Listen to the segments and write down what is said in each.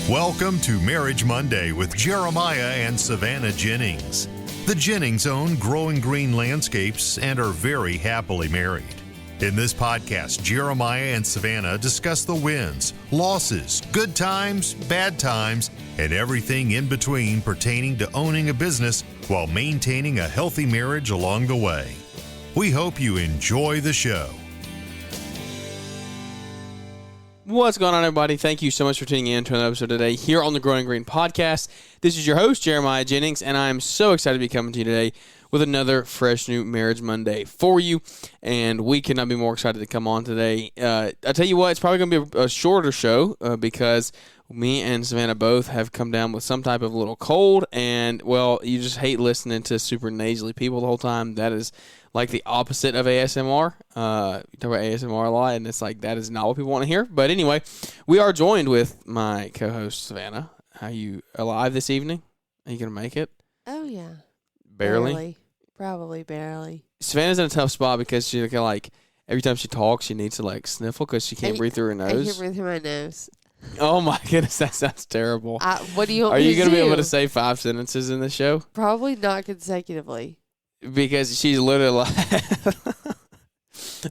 Welcome to Marriage Monday with Jeremiah and Savannah Jennings. The Jennings own Growing Green Landscapes and are very happily married. In this podcast, Jeremiah and Savannah discuss the wins, losses, good times, bad times, and everything in between pertaining to owning a business while maintaining a healthy marriage along the way. We hope you enjoy the show. What's going on, everybody? Thank you so much for tuning in to another episode today here on the Growing Green Podcast. This is your host, Jeremiah Jennings, and I'm so excited to be coming to you today with another fresh new Marriage Monday for you, and we could not be more excited to come on today. I tell you what, it's probably going to be a shorter show because me and Savannah both have come down with some type of little cold, and, well, you just hate listening to super nasally people the whole time. That is like the opposite of ASMR. You talk about ASMR a lot, and it's like that is not what people want to hear. But anyway, we are joined with my co-host, Savannah. How you alive this evening? Are you going to make it? Oh, yeah. Barely? Probably barely. Savannah's in a tough spot because she like every time she talks, she needs to like sniffle because she can't breathe through her nose. I can't breathe through my nose. Oh, my goodness. That sounds terrible. What do you want Are me you to going to be do? able to say 5 sentences in the show? Probably not consecutively. Because she's literally like,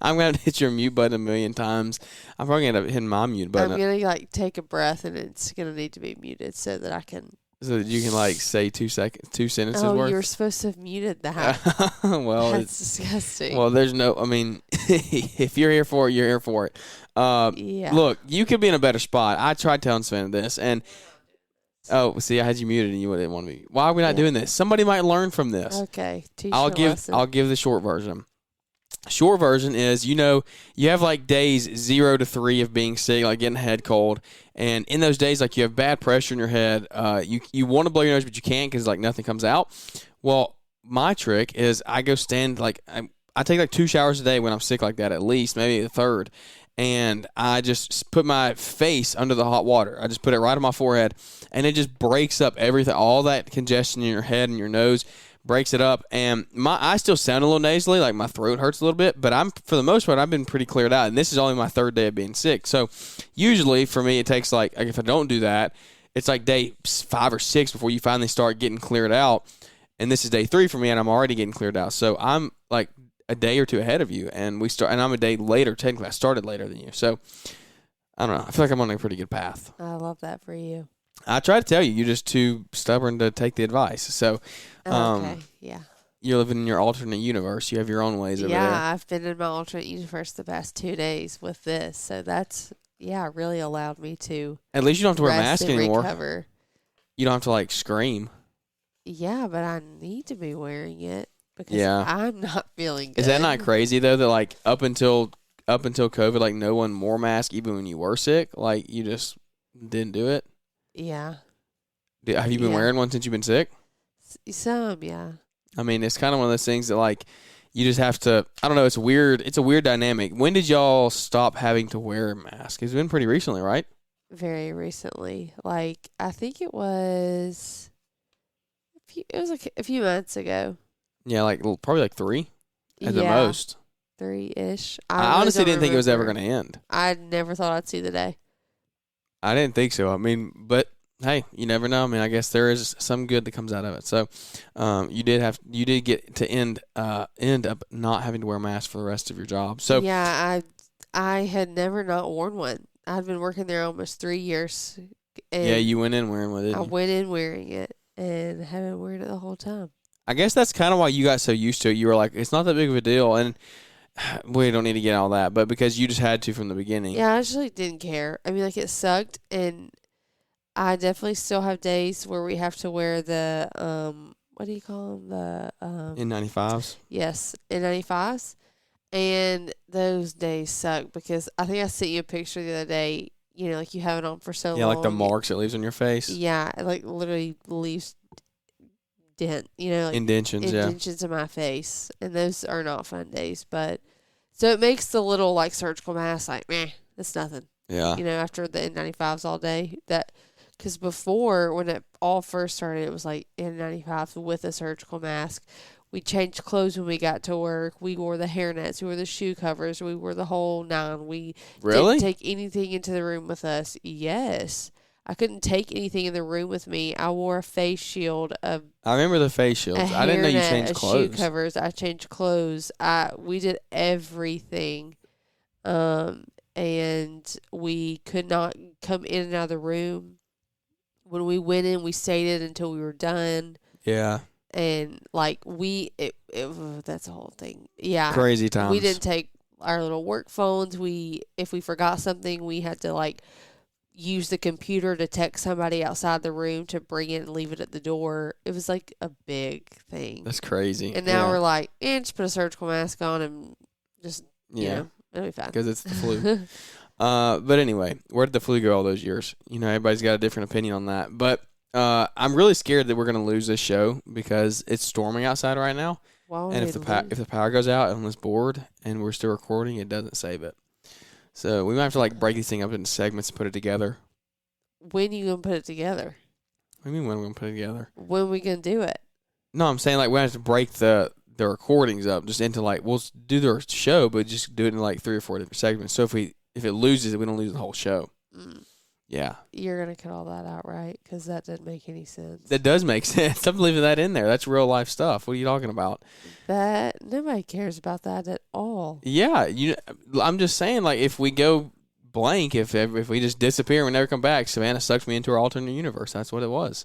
I'm going to hit your mute button a million times. I'm probably going to hit my mute button. I'm going to like take a breath and it's going to need to be muted so that I can. So that you can like say 2 sentences worth? You were supposed to have muted that. Well, that's disgusting. Well, there's no, I mean, if you're here for it, you're here for it. Yeah. Look, you could be in a better spot. I tried telling Savannah this, and oh, see, I had you muted, and you didn't want me. Why are we not doing this? Somebody might learn from this. Okay, teach I'll a lesson. give the short version. Short version is, you have like days 0 to 3 of being sick, like getting a head cold, and in those days, like you have bad pressure in your head. You want to blow your nose, but you can't because like nothing comes out. Well, my trick is I go stand like I take like 2 showers a day when I'm sick like that, at least maybe the third. And I just put my face under the hot water. I just put it right on my forehead, and it just breaks up everything, all that congestion in your head and your nose, breaks it up. And I still sound a little nasally, like my throat hurts a little bit, but for the most part, I've been pretty cleared out. And this is only my 3rd day of being sick. So usually for me, it takes like if I don't do that, it's like day 5 or 6 before you finally start getting cleared out. And this is day 3 for me, and I'm already getting cleared out. So I'm like a day or 2 ahead of you, and I'm a day later. Technically, I started later than you, so I don't know. I feel like I'm on a pretty good path. I love that for you. I try to tell you, you're just too stubborn to take the advice. So, Okay, yeah. You're living in your alternate universe. You have your own ways over there. Yeah, I've been in my alternate universe the past 2 days with this, so that's really allowed me to. At least you don't have to wear a rest mask and anymore. Recover. You don't have to like scream. Yeah, but I need to be wearing it. Because I'm not feeling good. Is that not crazy though? That like up until COVID, like no one wore mask even when you were sick. Like you just didn't do it. Yeah. Have you been wearing one since you've been sick? Some, yeah. I mean, it's kind of one of those things that like you just have to. I don't know. It's weird. It's a weird dynamic. When did y'all stop having to wear a mask? It's been pretty recently, right? Very recently. Like I think it was. It was like a few months ago. Yeah, like probably like 3 at the most. 3-ish. I honestly didn't think it was ever going to end. I never thought I'd see the day. I didn't think so. I mean, but hey, you never know. I mean, I guess there is some good that comes out of it. So, you did get to end up not having to wear a mask for the rest of your job. So yeah, I had never not worn one. I'd been working there almost 3 years. And yeah, you went in wearing one, didn't you? I went in wearing it and haven't been wearing it the whole time. I guess that's kind of why you got so used to it. You were like, it's not that big of a deal, and we don't need to get all that, but because you just had to from the beginning. Yeah, I actually didn't care. I mean, like, it sucked, and I definitely still have days where we have to wear the, what do you call them? The N95s? Yes, N95s, and those days suck because I think I sent you a picture the other day, like you have it on for so long. Yeah, like the marks it leaves on your face. Yeah, it like literally leaves like indentions in my face, and those are not fun days. But so it makes the little like surgical mask like it's nothing. Yeah, after the N95s all day, that because before when it all first started, it was like N95s with a surgical mask. We changed clothes when we got to work. We wore the hairnets. We wore the shoe covers. We wore the whole nine. We didn't take anything into the room with us. Yes. I couldn't take anything in the room with me. I wore a face shield, I remember the face shields. I didn't know you changed clothes. Shoe covers. I changed clothes. We did everything. And we could not come in and out of the room. When we went in, we stayed in until we were done. Yeah. And like that's the whole thing. Yeah. Crazy times. We didn't take our little work phones. If we forgot something, we had to like use the computer to text somebody outside the room to bring it and leave it at the door. It was like a big thing. That's crazy. And now we're like, just put a surgical mask on and just, you know, it'll be fine. Because it's the flu. But anyway, where did the flu go all those years? You know, everybody's got a different opinion on that. But I'm really scared that we're going to lose this show because it's storming outside right now. Wow, and if the power goes out on this board and we're still recording, it doesn't save it. So we might have to like break this thing up into segments and put it together. When are you going to put it together? What do you mean when are we going to put it together? When are we going to do it? No, I'm saying like we have to break the recordings up just into like, we'll do the show, but just do it in like 3 or 4 different segments. So if it loses, we don't lose the whole show. Yeah. You're going to cut all that out, right? Because that doesn't make any sense. That does make sense. I'm leaving that in there. That's real life stuff. What are you talking about? That nobody cares about that at all. Yeah, I'm just saying, like, if we go blank, if we just disappear and we never come back, Savannah sucks me into her alternate universe. That's what it was.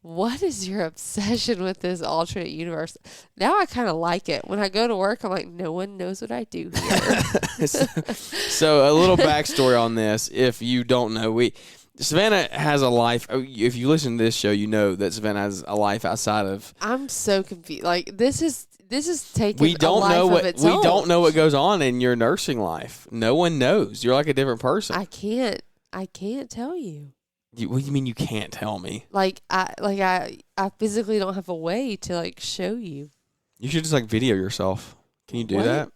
What is your obsession with this alternate universe? Now I kind of like it. When I go to work, I'm like, no one knows what I do here. So a little backstory on this, if you don't know, Savannah has a life. If you listen to this show, you know that Savannah has a life outside of. I'm so confused. Like this is taking. We don't a life know of what its we own. don't know what goes on in your nursing life. No one knows. You're like a different person. I can't tell you. What do you mean you can't tell me? Like I physically don't have a way to like show you. You should just like video yourself. Can you do that?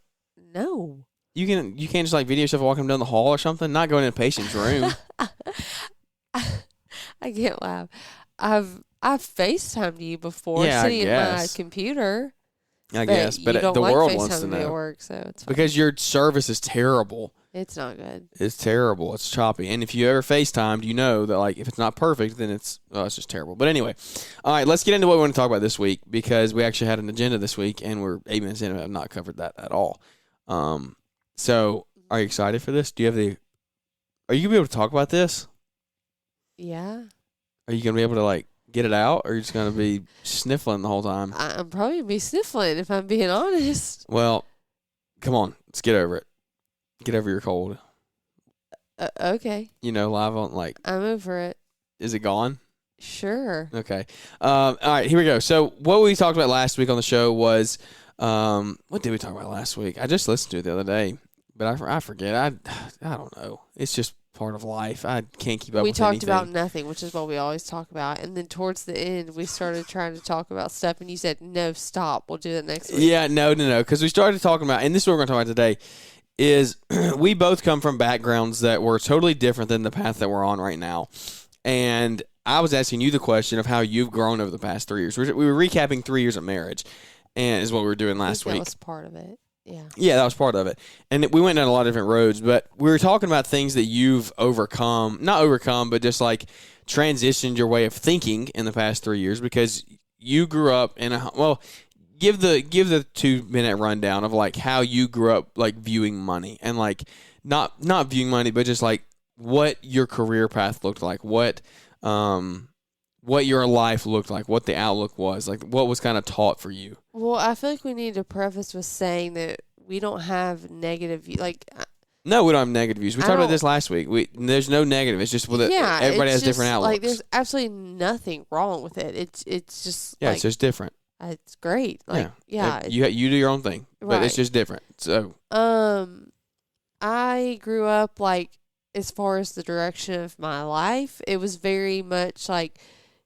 No. You can't just like video yourself walking down the hall or something. Not going in a patient's room. I can't laugh. I've FaceTimed you before sitting at my computer. I guess, but the world wants to know. At work, so it's fine. Because your service is terrible. It's not good. It's terrible. It's choppy. And if you ever FaceTimed, you know that like if it's not perfect, then it's just terrible. But anyway, all right, let's get into what we want to talk about this week because we actually had an agenda this week and we're 8 minutes in and have not covered that at all. So are you excited for this? Are you going to be able to talk about this? Yeah. Are you going to be able to like get it out or are you just going to be sniffling the whole time? I'm probably going to be sniffling if I'm being honest. Well, come on. Let's get over it. Get over your cold. Okay. You know, live on like. I'm over it. Is it gone? Sure. Okay. All right, here we go. So what we talked about last week on the show was, what did we talk about last week? I just listened to it the other day, but I forget. I don't know. It's just part of life. I can't keep up with anything. We talked about nothing, which is what we always talk about. And then towards the end, we started trying to talk about stuff, and you said, no, stop. We'll do that next week. Yeah, no, because we started talking about, and this is what we're going to talk about today, is we both come from backgrounds that were totally different than the path that we're on right now. And I was asking you the question of how you've grown over the past 3 years. We were recapping 3 years of marriage, and is what we were doing last week. That was part of it. Yeah. Yeah, that was part of it. And we went down a lot of different roads, but we were talking about things that you've not overcome, but just like transitioned your way of thinking in the past 3 years because you grew up in give the 2-minute rundown of like how you grew up like viewing money and like not viewing money, but just like what your career path looked like, what your life looked like, what the outlook was, like what was kind of taught for you. Well, I feel like we need to preface with saying that we don't have negative No, we don't have negative views. We talked about this last week. There's no negative. It's just everybody has different outlooks. Like there's absolutely nothing wrong with it. It's just it's just different. It's great. Like you do your own thing, but it's just different. So I grew up like as far as the direction of my life, it was very much like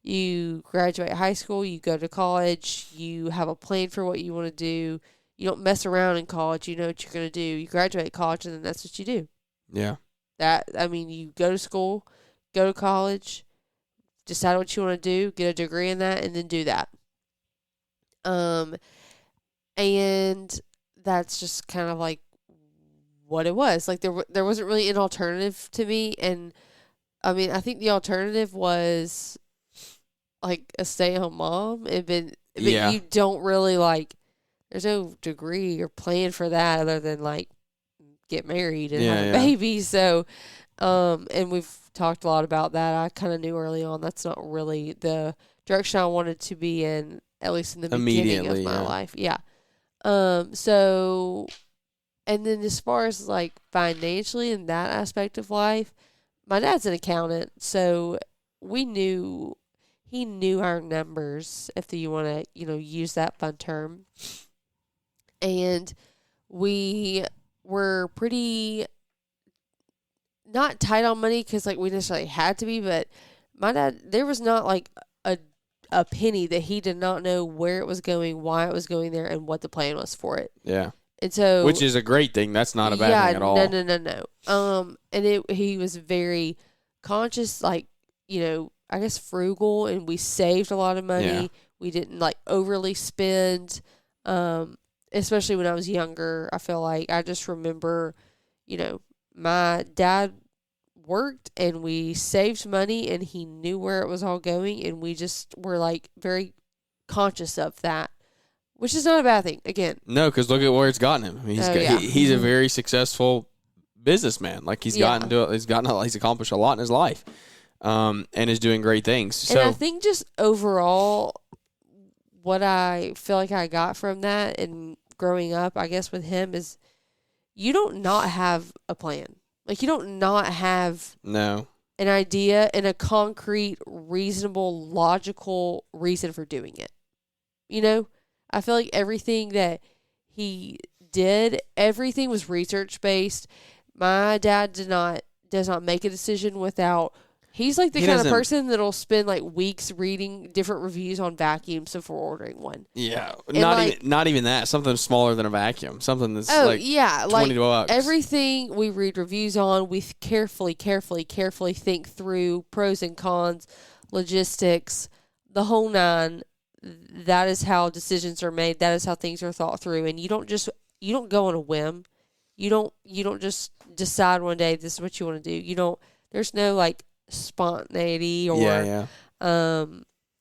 you graduate high school, you go to college, you have a plan for what you want to do. You don't mess around in college. You know what you're going to do. You graduate college, and then that's what you do. Yeah. You go to school, go to college, decide what you want to do, get a degree in that, and then do that. And that's just kind of like what it was. Like there wasn't really an alternative to me, and I mean, I think the alternative was like a stay-at-home mom. But you don't really like. There's no degree or plan for that other than like get married and have a baby. So, and we've talked a lot about that. I kind of knew early on that's not really the direction I wanted to be in, at least in the beginning of my life. Yeah. So, and then as far as like financially in that aspect of life, my dad's an accountant, so he knew our numbers, if you want to, use that fun term. And we were pretty not tight on money because like we necessarily had to be, but my dad, there was not like a penny that he did not know where it was going, why it was going there, and what the plan was for it. Yeah. And so, which is a great thing. That's not a bad thing at all. No. And he was very conscious, like, I guess frugal, and we saved a lot of money. Yeah. We didn't like overly spend, especially when I was younger. I feel like I just remember, my dad worked and we saved money and he knew where it was all going, and we just were like very conscious of that, which is not a bad thing. Again, no, because look at where it's gotten him. He's a very successful businessman. Like he's accomplished a lot in his life, and is doing great things. So and I think just overall, what I feel like I got from that and growing up, I guess with him, is you don't not have a plan. Like, you don't not have an idea and a concrete, reasonable, logical reason for doing it. I feel like everything that he did, everything was research-based. My dad does not make a decision without... He's like the kind of person that'll spend like weeks reading different reviews on vacuums before ordering one. Yeah, not even that. Something smaller than a vacuum. Something that's $20. Everything we read reviews on, we carefully think through pros and cons, logistics, the whole nine. That is how decisions are made. That is how things are thought through. And you don't go on a whim. You don't just decide one day this is what you want to do. There's no like spontaneity or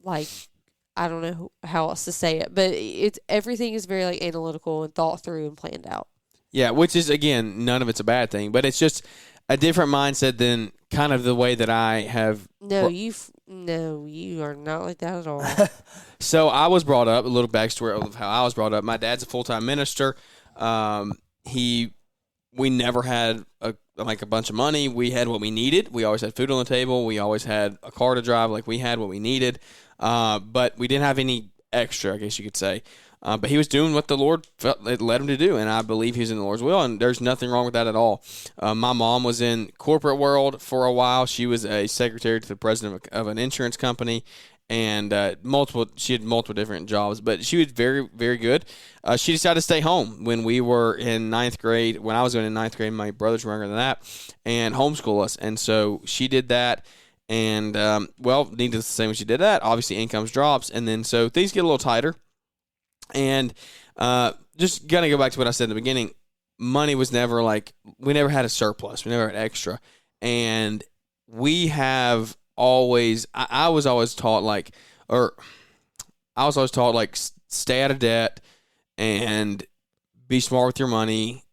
like, I don't know how else to say it, but everything is very like analytical and thought through and planned out. Yeah, which is, again, none of it's a bad thing, but it's just a different mindset than kind of the way that I have. No, you are not like that at all. So I was brought up, a little backstory of how I was brought up. My dad's a full-time minister. We never had a bunch of money. We had what we needed. We always had food on the table. We always had a car to drive. Like, we had what we needed. But we didn't have any extra, I guess you could say. But he was doing what the Lord led him to do, and I believe he's in the Lord's will, and there's nothing wrong with that at all. My mom was in corporate world for a while. She was a secretary to the president of an insurance company, and she had multiple different jobs, but she was very, very good. She decided to stay home when we were in ninth grade. When I was going in ninth grade, my brothers were younger than that, and homeschool us. And so she did that, and needless to say, when she did that, obviously incomes drops, and then so things get a little tighter. And just gonna go back to what I said in the beginning. Money was never we never had a surplus. We never had extra, and we have always. I was always taught stay out of debt and be smart with your money.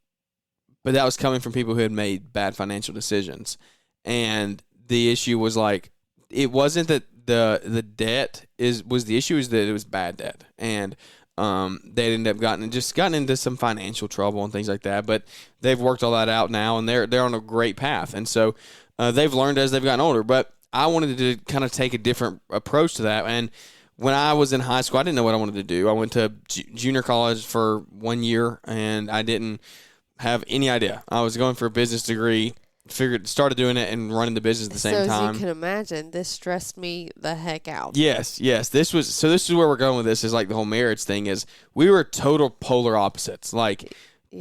But that was coming from people who had made bad financial decisions, and the issue was it wasn't that the debt was the issue, is that it was bad debt, and they ended up gotten into some financial trouble and things like that, but they've worked all that out now, and they're on a great path. And so they've learned as they've gotten older. But I wanted to kind of take a different approach to that. And when I was in high school, I didn't know what I wanted to do. I went to junior college for 1 year, and I didn't have any idea. I was going for a business degree. Started doing it and running the business at the same time. So as you can imagine, this stressed me the heck out. Yes. This is where we're going with this, is like the whole marriage thing is we were total polar opposites,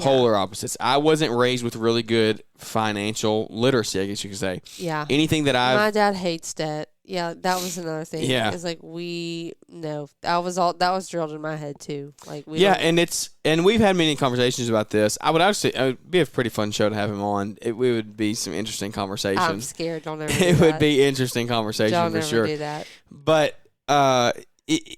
polar opposites. I wasn't raised with really good financial literacy, I guess you could say. Yeah. Anything that my dad hates debt. Yeah, that was another thing. Yeah. It's like that was drilled in my head too. Like and we've had many conversations about this. It would be a pretty fun show to have him on. It would be some interesting conversations. I'm scared. Don't ever do It that. would be interesting conversation Don't for ever sure. do that. But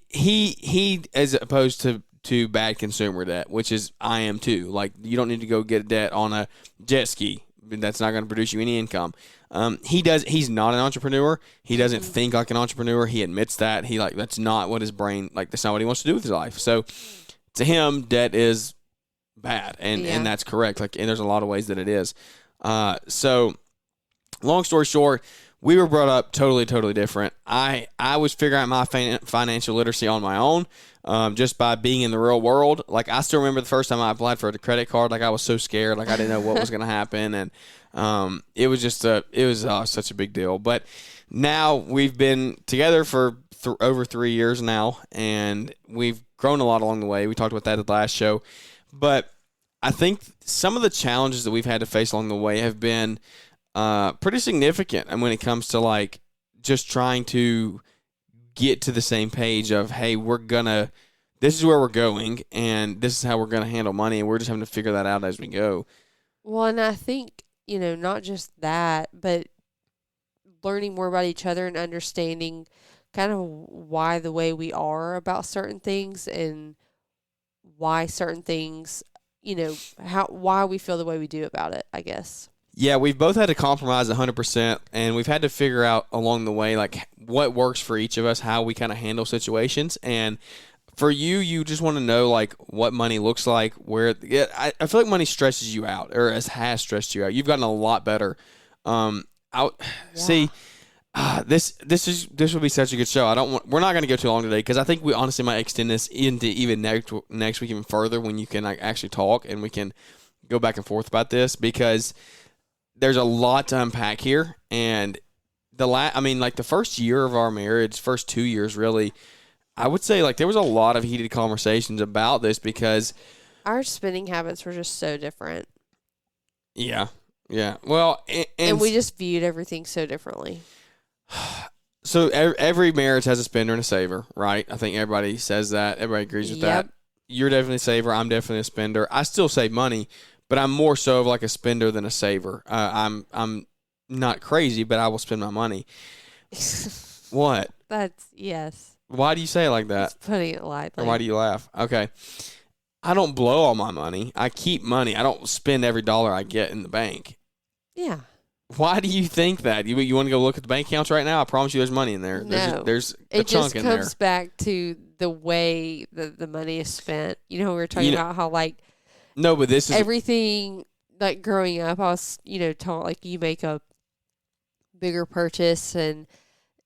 he as opposed to bad consumer debt, which is I am too. Like, you don't need to go get debt on a jet ski. That's not going to produce you any income. He's not an entrepreneur. He doesn't think like an entrepreneur. He admits that. That's not what his brain, that's not what he wants to do with his life. So to him, debt is bad. And that's correct. And there's a lot of ways that it is. So long story short, we were brought up totally, totally different. I was figuring out my financial literacy on my own, just by being in the real world. Like, I still remember the first time I applied for a credit card. Like, I was so scared. Like, I didn't know what was going to happen. And it was just such a big deal. But now we've been together for over 3 years now, and we've grown a lot along the way. We talked about that at the last show. But I think some of the challenges that we've had to face along the way have been pretty significant. And when it comes to just trying to get to the same page of, hey, this is where we're going, and this is how we're gonna handle money, and we're just having to figure that out as we go. Well, and I think, not just that, but learning more about each other and understanding kind of why the way we are about certain things, and why certain things, why we feel the way we do about it, I guess. Yeah, we've both had to compromise 100%, and we've had to figure out along the way, what works for each of us, how we kind of handle situations. And for you just want to know, what money looks like, I feel like money stresses you out, or has stressed you out. You've gotten a lot better. See, this will be such a good show. We're not going to go too long today, because I think we honestly might extend this into even next week even further, when you can actually talk and we can go back and forth about this, because there's a lot to unpack here. And the first year of our marriage, first 2 years really, I would say there was a lot of heated conversations about this, because our spending habits were just so different. Yeah. Well, and we just viewed everything so differently. So every marriage has a spender and a saver, right? I think everybody says that. Everybody agrees with that. You're definitely a saver. I'm definitely a spender. I still save money, but I'm more so of a spender than a saver. I'm not crazy, but I will spend my money. What? Yes. Why do you say it like that? Just putting it lightly. Or why do you laugh? Okay. I don't blow all my money. I keep money. I don't spend every dollar I get in the bank. Yeah. Why do you think that? You want to go look at the bank accounts right now? I promise you there's money in there. No. There's a chunk in there. It just comes back to the way the money is spent. We were talking about how no, but this is everything, growing up, I was, taught you make a bigger purchase and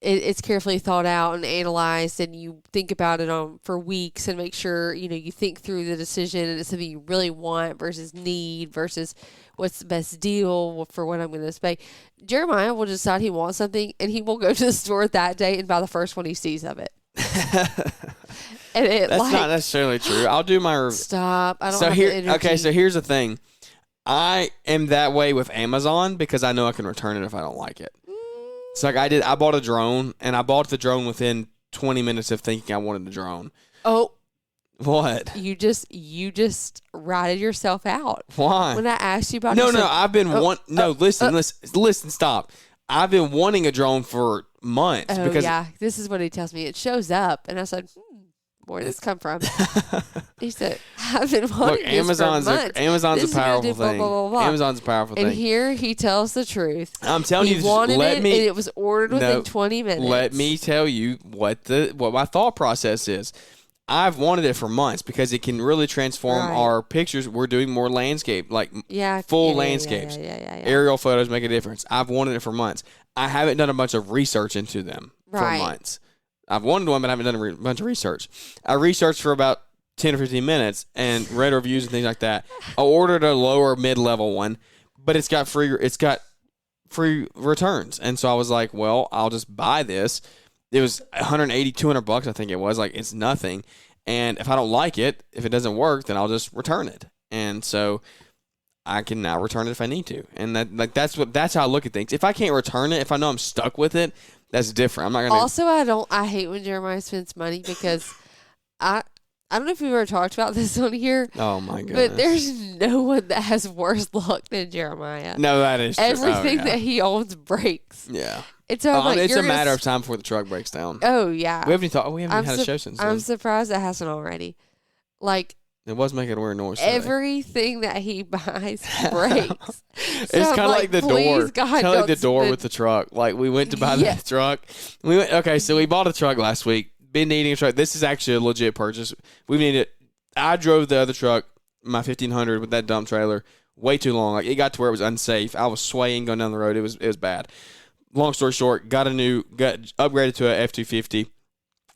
it's carefully thought out and analyzed, and you think about it for weeks and make sure, you think through the decision, and it's something you really want versus need versus what's the best deal for what I'm going to spend. Jeremiah will decide he wants something, and he will go to the store that day and buy the first one he sees of it. And that's not necessarily true. I'll do my stop. I don't have the energy. Okay, so here's the thing. I am that way with Amazon because I know I can return it if I don't like it. It's I bought a drone, and I bought the drone within 20 minutes of thinking I wanted the drone. Oh. What? You just ratted yourself out. Why? When I asked you about No, I've been listen, stop. I've been wanting a drone for months. Oh, yeah. This is what he tells me. It shows up. And I said, where did this come from? He said, I've been wanting this Amazon's for months. Amazon's a powerful thing. Blah, blah, blah. Amazon's a powerful thing. And here he tells the truth. I'm telling you, he wanted it, and it was ordered within 20 minutes. Let me tell you what my thought process is. I've wanted it for months because it can really transform our pictures. We're doing more landscape, full landscapes. Aerial photos make a difference. I've wanted it for months. I haven't done a bunch of research into them for months. I've wanted one, but I haven't done a bunch of research. I researched for about 10 or 15 minutes and read reviews and things like that. I ordered a lower mid-level one, but it's got free returns. And so I was like, well, I'll just buy this. It was $180, $200, I think it was. It's nothing. And if I don't like it, if it doesn't work, then I'll just return it. And so I can now return it if I need to. And that's how I look at things. If I can't return it, if I know I'm stuck with it, that's different. I'm not gonna. Also, I hate when Jeremiah spends money because I don't know if we've ever talked about this on here. Oh my goodness! But there's no one that has worse luck than Jeremiah. No, that is true. Everything that he owns breaks. Yeah. And so I'm like, it's a matter of time before the truck breaks down. Oh yeah. We haven't even had a show since then. I'm surprised it hasn't already. Like. It was making a weird noise. Everything that he buys breaks. It's kind of like the door. It's kind of like the door with the truck. Like we went to buy the truck. So we bought a truck last week. Been needing a truck. This is actually a legit purchase. We needed. I drove the other truck, my 1500 with that dump trailer, way too long. Like it got to where it was unsafe. I was swaying going down the road. It was bad. Long story short, got upgraded to a F-250.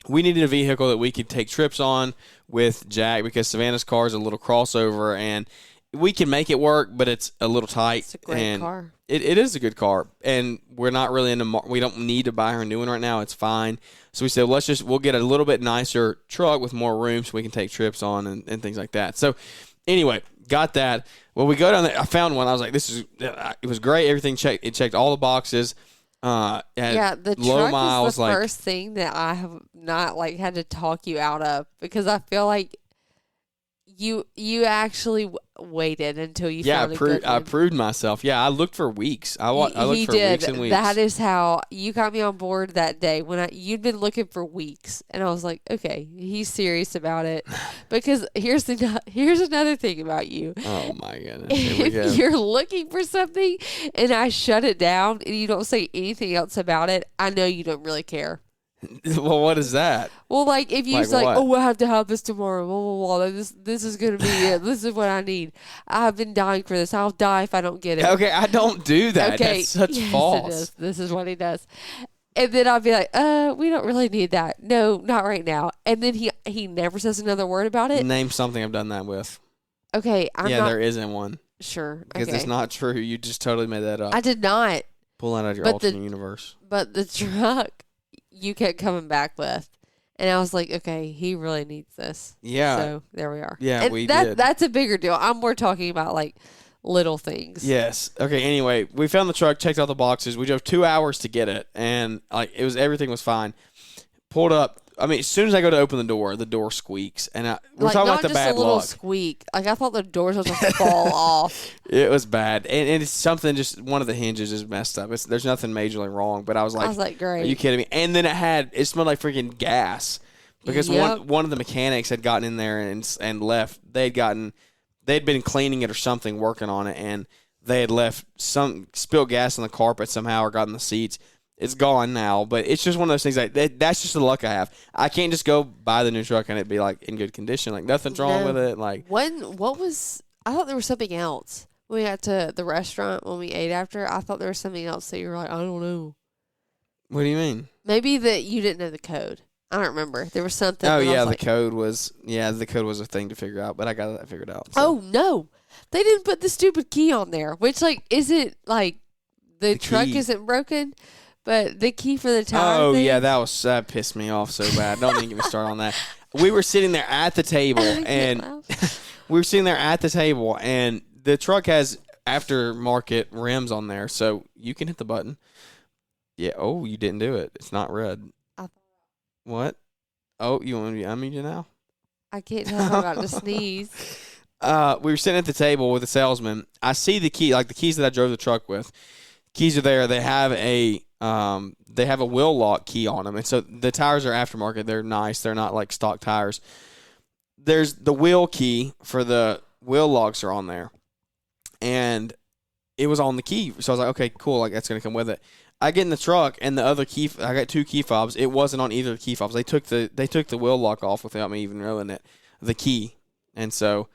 We needed a vehicle that we could take trips on with Jack because Savannah's car is a little crossover and we can make it work, but it's a little tight. It's a great car. It is a good car, and we're not really we don't need to buy her a new one right now. It's fine. So we said, we'll get a little bit nicer truck with more room so we can take trips on and things like that. So anyway, got that. Well, we go down there. I found one. I was like, it was great. Everything checked all the boxes. The low truck miles, is the first thing that I have not had to talk you out of because I feel like you actually waited until you found a good one. I proved myself. Yeah, I looked for weeks. I looked for weeks and weeks. That is how you got me on board that day when you'd been looking for weeks, and I was like, okay, he's serious about it. Because here's another thing about you. Oh my goodness! Here we go. If you're looking for something and I shut it down and you don't say anything else about it, I know you don't really care. Well, what is that? Well, like if you say, "Oh, we'll have to have this tomorrow," blah blah blah. This is gonna be it. This is what I need. I've been dying for this. I'll die if I don't get it. Okay, I don't do that. Okay, that's such false. It is. This is what he does. And then I'll be like, we don't really need that. No, not right now. And then he never says another word about it. Name something I've done that with. Okay, there isn't one. Sure, because it's not true. You just totally made that up. I did not. Pull that out of your alternate universe. But the truck you kept coming back with. And I was like, okay, he really needs this. Yeah. So there we are. Yeah, and we did. That's a bigger deal. I'm more talking about like little things. Yes. Okay, anyway, we found the truck, checked out the boxes. We drove 2 hours to get it. And everything was fine. Pulled up. I mean, as soon as I go to open the door squeaks. And we're talking about the bad luck. Not just a little squeak. Like, I thought the doors was going to fall off. It was bad. And it's something, just one of the hinges is messed up. There's nothing majorly wrong. But I was like, great. Are you kidding me? And then it smelled like freaking gas. Because one of the mechanics had gotten in there and left. They'd been cleaning it or something, working on it. And they had left spilled gas on the carpet somehow or got in the seats. It's gone now, but it's just one of those things that's just the luck I have. I can't just go buy the new truck and it be like in good condition. Like nothing's wrong with it. Like I thought there was something else when we got to the restaurant when we ate after. I thought there was something else that you were like, I don't know. What do you mean? Maybe that you didn't know the code. I don't remember. There was something. Oh yeah, the code was a thing to figure out, but I got that figured out. So. Oh no, they didn't put the stupid key on there, which isn't like the truck isn't broken. But the key for the tire. Oh yeah, that pissed me off so bad. Don't even get me started on that. We were sitting there at the table, and the truck has aftermarket rims on there, so you can hit the button. Yeah. Oh, you didn't do it. It's not red. What? Oh, you want me to unmute you now? I can't tell if I'm about to sneeze. We were sitting at the table with the salesman. I see the key, like the keys that I drove the truck with. Keys are there. They have a wheel lock key on them, and so the tires are aftermarket. They're nice. They're not like stock tires. There's the wheel key for the wheel locks are on there, and it was on the key. So I was like, okay, cool. Like that's gonna come with it. I get in the truck, and the other key. I got 2 key fobs. It wasn't on either of the key fobs. They took the wheel lock off without me even knowing it. The key, and so,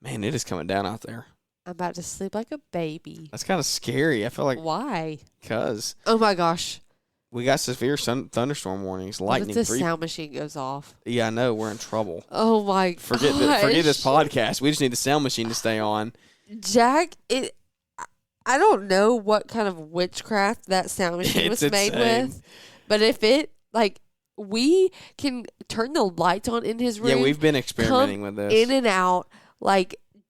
man, it is coming down out there. I'm about to sleep like a baby. That's kind of scary. I feel like why? Because oh my gosh, we got severe thunderstorm warnings. Lightning. What if the sound machine goes off? Yeah, I know. We're in trouble. Oh my god! Forget this podcast. We just need the sound machine to stay on. Jack, I don't know what kind of witchcraft that sound machine was made with, but if we can turn the lights on in his room. Yeah, we've been experimenting with this. In and out,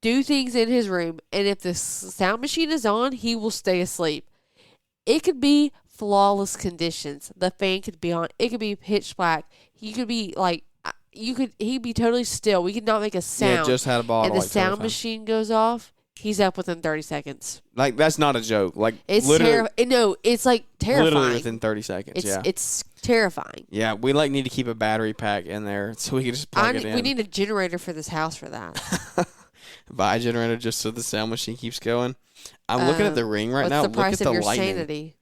do things in his room, and if the sound machine is on, he will stay asleep. It could be flawless conditions. The fan could be on. It could be pitch black. He could be like, he'd be totally still. We could not make a sound. Yeah, just had a bottle. And the sound machine goes off. He's up within 30 seconds. Like, that's not a joke. Like, it's literally. No, it's like terrifying. Literally within 30 seconds, It's terrifying. Yeah, we like need to keep a battery pack in there so we can just plug it in. We need a generator for this house for that. Buy a generator just so the sound machine keeps going. I'm looking at the ring right now. What's the price Look at of your lightning. sanity?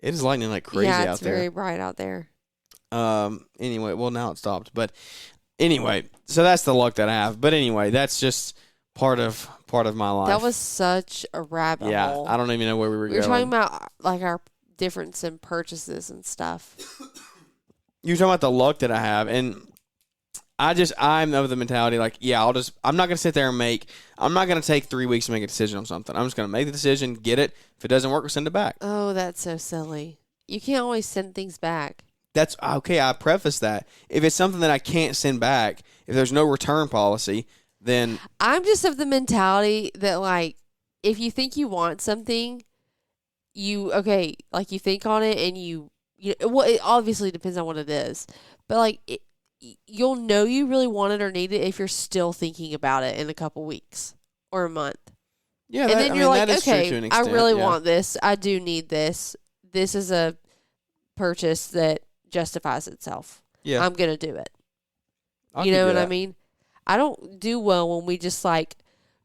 It is lightning like crazy out there. Yeah, it's very bright out there. Anyway, well, now it stopped. But anyway, so that's the luck that I have. But anyway, that's just part of my life. That was such a rabbit hole. Yeah, I don't even know where we were going. We were talking about like our difference in purchases and stuff. You're talking about the luck that I have, and I'm of the mentality like, yeah, I'm not going to sit there and I'm not going to take 3 weeks to make a decision on something. I'm just going to make the decision, get it. If it doesn't work, we'll send it back. Oh, that's so silly. You can't always send things back. That's okay. I preface that. If it's something that I can't send back, if there's no return policy, then I'm just of the mentality that like, if you think you want something, you think on it and well, it obviously depends on what it is, but like you'll know you really want it or need it if you're still thinking about it in a couple weeks or a month. Yeah, and then you're like, okay, I really yeah. want this. I do need this. This is a purchase that justifies itself. Yeah, I'm gonna do it. You know what I mean? I don't do well when we just like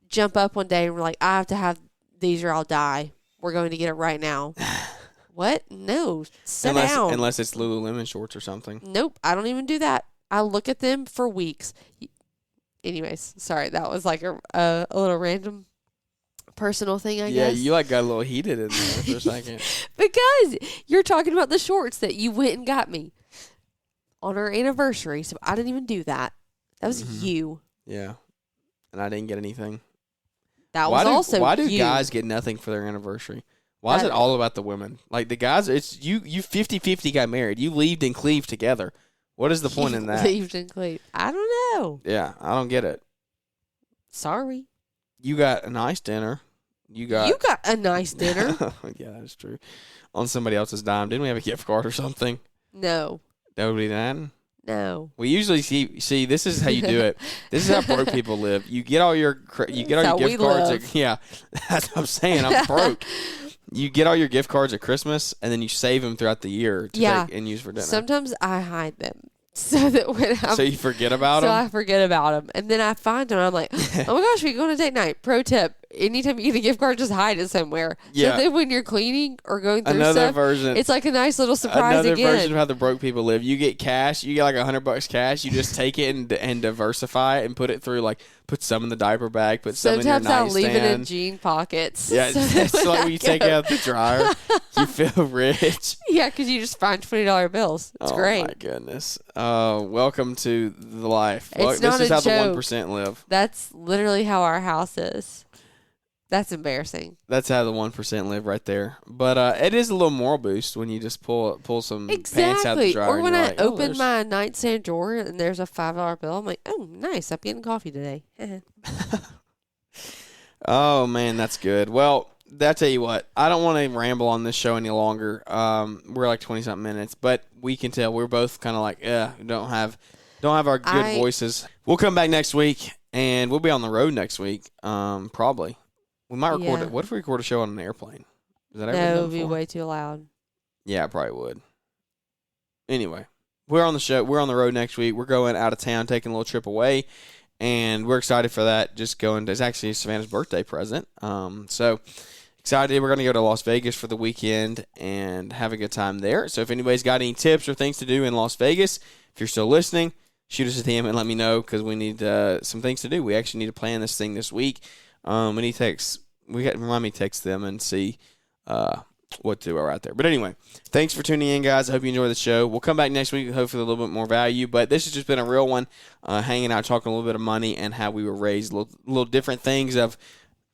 jump up one day and we're like, I have to have these or I'll die. We're going to get it right now. What? No, sit down. Unless it's Lululemon shorts or something. Nope, I don't even do that. I look at them for weeks. Anyways, sorry, that was like a little random personal thing, I guess. Yeah, you like got a little heated in there for a second. Because you're talking about the shorts that you went and got me on our anniversary, so I didn't even do that. That was you. Yeah, and I didn't get anything. That was also why do you. guys get nothing for their anniversary? Why is it all about the women? Like the guys, it's you 50-50 got married. You leaved and cleaved together. What is the point in that? Leaved and cleaved. I don't know. Yeah, I don't get it. Sorry. You got a nice dinner. You got a nice dinner. Yeah, that's true. On somebody else's dime. Didn't we have a gift card or something? No. Nobody did. No. We usually see. This is how you do it. This is how broke people live. You get all your gift cards. Yeah, that's what I'm saying. I'm broke. You get all your gift cards at Christmas, and then you save them throughout the year to take and use for dinner. Sometimes I hide them so that when so you forget about them. So I forget about them, and then I find them. And I'm like, oh my gosh, we go on a date night. Pro tip: anytime you get a gift card, just hide it somewhere. Yeah. So then when you're cleaning or going through another stuff, version. it's like a nice little surprise another again. version of how the broke people live. You get cash. You get like $100 cash. You just take it and diversify it and put it through put some in the diaper bag. Put some in your nightstand. Sometimes I'll leave it in jean pockets. Yeah, it's like when you take it out the dryer, you feel rich. Yeah, because you just find $20 bills. It's great. Oh my goodness. Welcome to the life. It's this not is a how joke. the 1% live. That's literally how our house is. That's embarrassing. That's how the 1% live right there. But it is a little moral boost when you just pull some pants out the dryer. Or when and I like, open my nightstand drawer and there's a $5 bill, I'm like, oh, nice. I'm getting coffee today. Oh, man, that's good. Well, I tell you what, I don't want to ramble on this show any longer. We're like 20-something minutes, but we can tell we're both kind of like, we don't have our good voices. We'll come back next week, and we'll be on the road next week, probably. We might record it. What if we record a show on an airplane? Is that ever No, done it would be before? way too loud. Yeah, I probably would. Anyway, we're on the show. We're on the road next week. We're going out of town, taking a little trip away, and we're excited for that. Just going. It's actually Savannah's birthday present. So excited. We're going to go to Las Vegas for the weekend and have a good time there. So if anybody's got any tips or things to do in Las Vegas, if you're still listening, shoot us a DM and let me know because we need some things to do. We actually need to plan this thing this week. Remind me to text them and see what to do right there. But anyway, thanks for tuning in, guys. I hope you enjoy the show. We'll come back next week, hopefully with a little bit more value. But this has just been a real one, hanging out, talking a little bit of money and how we were raised, little different things of,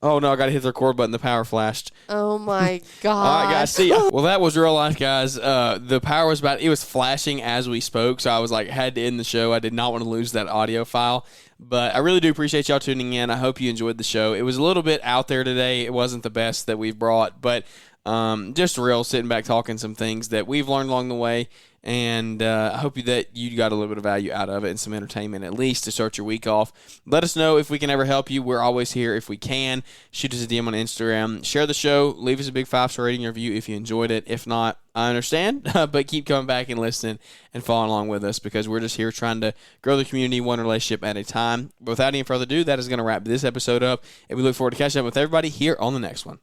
oh, no, I got to hit the record button. The power flashed. Oh, my God. All right, guys, see ya. Well, that was real life, guys. The power was it was flashing as we spoke, so I was like, had to end the show. I did not want to lose that audio file. But I really do appreciate y'all tuning in. I hope you enjoyed the show. It was a little bit out there today. It wasn't the best that we've brought, but Just real sitting back talking some things that we've learned along the way. And I hope that you got a little bit of value out of it and some entertainment at least to start your week off. Let us know if we can ever help you. We're always here if we can. Shoot us a DM on Instagram. Share the show. Leave us a big 5-star rating review if you enjoyed it. If not, I understand. But keep coming back and listening and following along with us because we're just here trying to grow the community one relationship at a time. But without any further ado, that is going to wrap this episode up. And we look forward to catching up with everybody here on the next one.